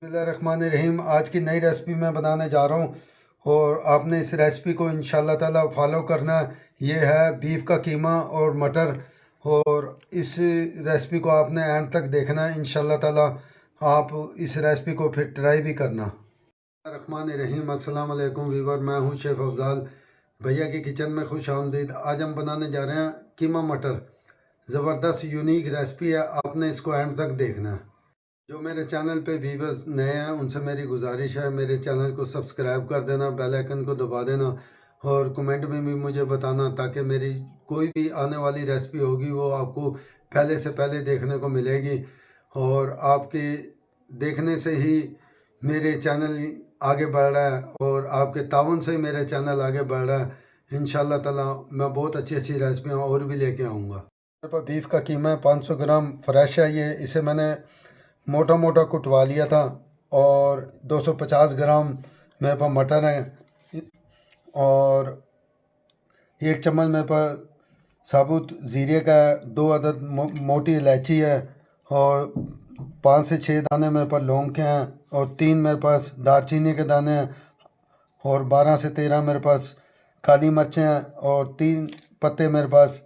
बिस्मिल्लाहिर्रहमानिर्रहीम। आज की नई रेसिपी मैं बनाने जा रहा हूँ और आपने इस रेसिपी को इंशाल्लाह ताला फॉलो करना है। ये है बीफ का कीमा और मटर, और इस रेसिपी को आपने एंड तक देखना है इंशाल्लाह ताला। आप इस रेसिपी को फिर ट्राई भी करना। रहमानिर्रहीम। अस्सलाम वालेकुम वीवर, मैं हूँ शेफ़ अफजाल। भैया की किचन में खुश आमदीद। आज हम बनाने जा रहे हैं कीमा मटर। ज़बरदस्त यूनिक रेसिपी है, आपने इसको एंड तक देखना है। जो मेरे चैनल पे व्यूवर्स नए हैं उनसे मेरी गुजारिश है, मेरे चैनल को सब्सक्राइब कर देना, बेल आइकन को दबा देना और कमेंट में भी मुझे बताना, ताकि मेरी कोई भी आने वाली रेसिपी होगी वो आपको पहले से पहले देखने को मिलेगी। और आपके देखने से ही मेरे चैनल आगे बढ़ रहा है और आपके ताउन से ही मेरे चैनल आगे बढ़ रहा है। इंशाल्लाह ताला मैं बहुत अच्छी अच्छी रेसिपियाँ और भी लेके आऊँगा। मेरे पास बीफ का कीमा है, 500 ग्राम फ्रेश है। ये इसे मैंने मोटा मोटा कुटवा लिया था। और 250 ग्राम मेरे पास मटर है और 1 चम्मच मेरे पास साबुत ज़ीरे का है, 2 अदद मोटी इलायची है और 5 से 6 दाने मेरे पास लौंग के हैं और 3 मेरे पास दालचीनी के दाने हैं और 12 से 13 मेरे पास काली मिर्चें हैं और 3 पत्ते मेरे पास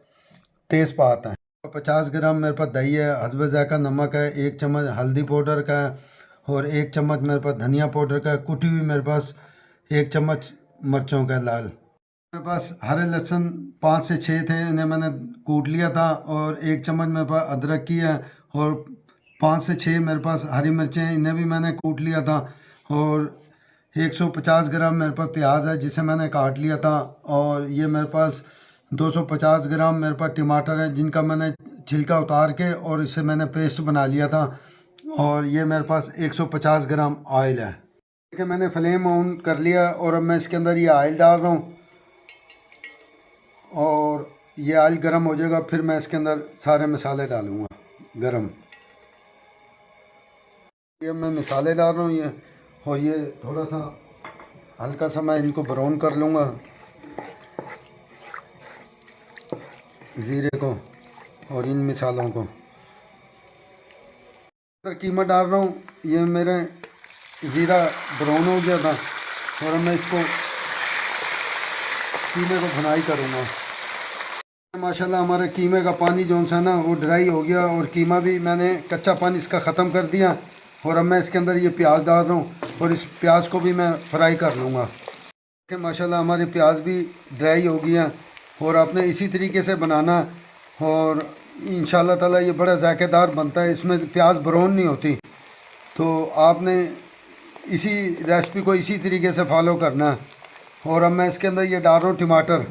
तेज़पात हैं। 50 ग्राम मेरे पास दही है, हस्बे ज़ायक़ा नमक है, 1 चम्मच हल्दी पाउडर का है और 1 चम्मच मेरे पास धनिया पाउडर का है, कुटी हुई मेरे पास 1 चम्मच मिर्चों का लाल। मेरे पास हरे लहसुन 5 से 6 थे, इन्हें मैंने कूट लिया था। और 1 चम्मच मेरे पास अदरक की है और 5 से 6 मेरे पास हरी मिर्चें हैं, इन्हें भी मैंने कूट लिया था। और 150 ग्राम मेरे पास प्याज है जिसे मैंने काट लिया था। और ये मेरे पास 250 ग्राम मेरे पास टमाटर है जिनका मैंने छिलका उतार के और इसे मैंने पेस्ट बना लिया था। और ये मेरे पास 150 ग्राम ऑयल है। देखिए मैंने फ्लेम ऑन कर लिया और अब मैं इसके अंदर ये ऑयल डाल रहा हूँ और ये ऑयल गर्म हो जाएगा, फिर मैं इसके अंदर सारे मसाले डालूँगा गरम। ये मैं मसाले डाल रहा हूँ ये, और ये थोड़ा सा हल्का सा मैं इनको ब्राउन कर लूँगा, ज़ीरे को और इन मसालों को। कीमा डाल रहा हूँ, ये मेरे ज़ीरा ब्राउन हो गया था और मैं इसको कीमे को भुनाई करूँगा। माशाल्लाह हमारे कीमे का पानी जो सा ना वो ड्राई हो गया और कीमा भी मैंने कच्चा पानी इसका ख़त्म कर दिया। और अब मैं इसके अंदर ये प्याज डाल रहा हूँ और इस प्याज को भी मैं फ्राई कर लूँगा। माशाल्लाह हमारे प्याज भी ड्राई हो गया और आपने इसी तरीके से बनाना और इंशाल्लाह ताला ये बड़ा जायकेदार बनता है, इसमें प्याज ब्राउन नहीं होती। तो आपने इसी रेसिपी को इसी तरीके से फॉलो करना है। और अब मैं इसके अंदर ये डाल रहा हूँ टमाटर,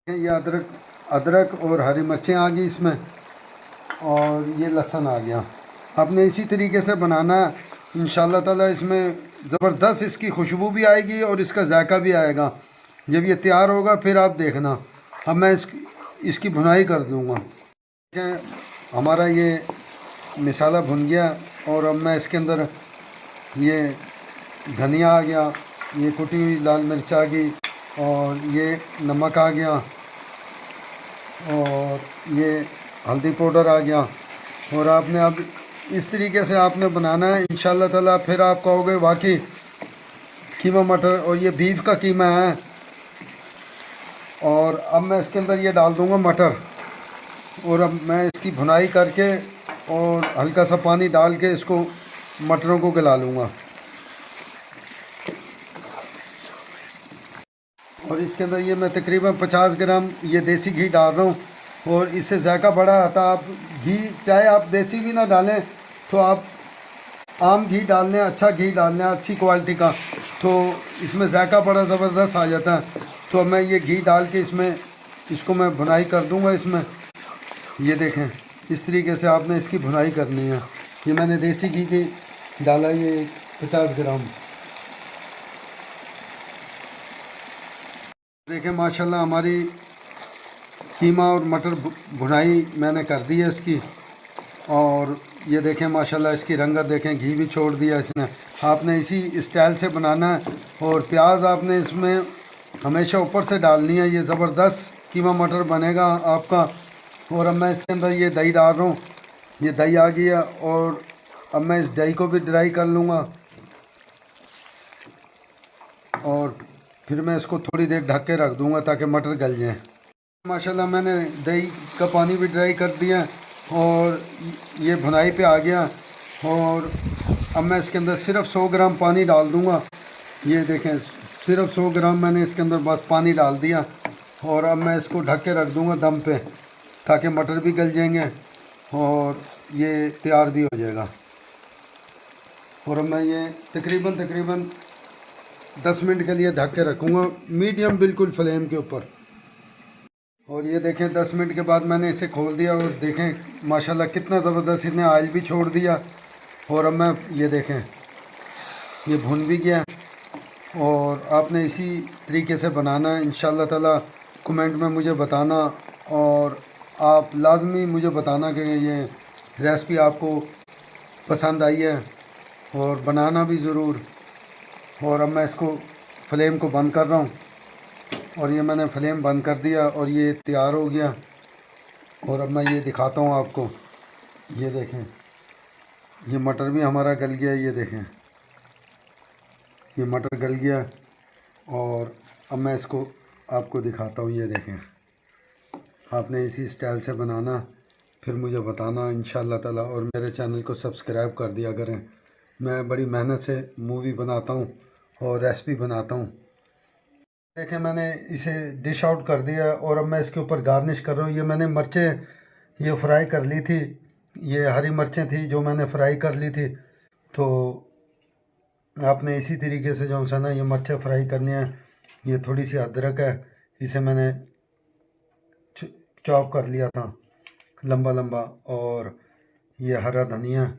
ये अदरक और हरी मिर्चें आ गई इसमें, और ये लहसुन आ गया। आपने इसी तरीके से बनाना है, इंशाल्लाह ताला इसमें ज़बरदस्त इसकी खुशबू भी आएगी और इसका जायका भी आएगा। जब ये तैयार होगा फिर आप देखना। अब मैं इसकी भुनाई कर दूँगा। हमारा ये मसाला भुन गया और अब मैं इसके अंदर ये धनिया आ गया, ये कुटी हुई लाल मिर्च आ गई और ये नमक आ गया और ये हल्दी पाउडर आ गया। और आपने अब इस तरीके से आपने बनाना है इंशाल्लाह ताला, फिर आप कहोगे वाकई कीमा मटर। और ये बीफ का कीमा है। और अब मैं इसके अंदर ये डाल दूँगा मटर और अब मैं इसकी भुनाई करके और हल्का सा पानी डाल के इसको मटरों को गला लूँगा। और इसके अंदर ये मैं तकरीबन 50 ग्राम ये देसी घी डाल रहा हूँ और इससे जायका बड़ा आता। आप घी चाहे आप देसी भी ना डालें तो आप आम घी डाल लें, अच्छा घी डाल लें अच्छी क्वालिटी का, तो इसमें जायका बड़ा ज़बरदस्त आ जाता है। तो मैं ये घी डाल के इसको मैं भुनाई कर दूँगा इसमें। ये देखें इस तरीके से आपने इसकी भुनाई करनी है। ये मैंने देसी घी की डाला ये 50 ग्राम। देखें माशाल्लाह हमारी कीमा और मटर भुनाई मैंने कर दी है इसकी। और ये देखें माशाल्लाह इसकी रंगत देखें, घी भी छोड़ दिया इसने। आपने इसी स्टाइल से बनाना है और प्याज आपने इसमें हमेशा ऊपर से डालनी है। ये ज़बरदस्त कीमा मटर बनेगा आपका। और अब मैं इसके अंदर ये दही डाल रहा हूँ, ये दही आ गई है और अब मैं इस दही को भी ड्राई कर लूँगा और फिर मैं इसको थोड़ी देर ढक के रख दूँगा ताकि मटर गल जाए। माशाल्लाह मैंने दही का पानी भी ड्राई कर दिया और ये भुनाई पे आ गया। और अब मैं इसके अंदर सिर्फ 100 ग्राम पानी डाल दूँगा। ये देखें, सिर्फ 100 ग्राम मैंने इसके अंदर बस पानी डाल दिया और अब मैं इसको ढक के रख दूँगा दम पे ताकि मटर भी गल जाएंगे और ये तैयार भी हो जाएगा। और अब मैं ये तकरीबन 10 मिनट के लिए ढक के रखूँगा मीडियम बिल्कुल फ्लेम के ऊपर। और ये देखें 10 मिनट के बाद मैंने इसे खोल दिया और देखें माशाल्लाह कितना ज़बरदस्त इसने ऑयल भी छोड़ दिया। और अब मैं ये देखें ये भुन भी गया। और आपने इसी तरीके से बनाना है इंशाल्लाह ताला। कमेंट में मुझे बताना और आप लाजमी मुझे बताना कि ये रेसिपी आपको पसंद आई है और बनाना भी ज़रूर। और अब मैं इसको फ्लेम को बंद कर रहा हूँ और ये मैंने फ्लेम बंद कर दिया और ये तैयार हो गया। और अब मैं ये दिखाता हूँ आपको। ये देखें ये मटर भी हमारा गल गया। ये देखें ये मटर गल गया और अब मैं इसको आपको दिखाता हूँ। ये देखें, आपने इसी स्टाइल से बनाना, फिर मुझे बताना इंशाल्लाह ताला। और मेरे चैनल को सब्सक्राइब कर दिया करें। मैं बड़ी मेहनत से मूवी बनाता हूँ और रेसिपी बनाता हूँ। देखें मैंने इसे डिश आउट कर दिया और अब मैं इसके ऊपर गार्निश कर रहा हूँ। ये मैंने मिर्चें ये फ्राई कर ली थी, ये हरी मिर्चें थी जो मैंने फ्राई कर ली थी। तो आपने इसी तरीके से जो सा ना ये मिर्चें फ्राई करनी है। ये थोड़ी सी अदरक है, इसे मैंने चॉप कर लिया था लंबा लंबा। और ये हरा धनिया।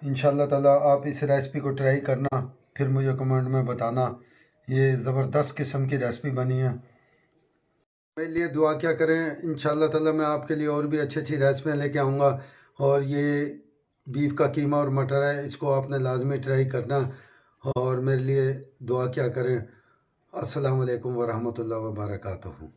इंशाल्लाह ताला आप इस रेसिपी को ट्राई करना, फिर मुझे कमेंट में बताना। ये ज़बरदस्त किस्म की रेसिपी बनी है। मेरे लिए दुआ क्या करें, इंशाल्लाह ताला मैं आपके लिए और भी अच्छी अच्छी रेसिपियाँ लेके आऊँगा। और ये बीफ का कीमा और मटर है, इसको आपने लाजमी ट्राई करना और मेरे लिए दुआ क्या करें। अस्सलाम वालेकुम व रहमतुल्लाहि व बरकातहू।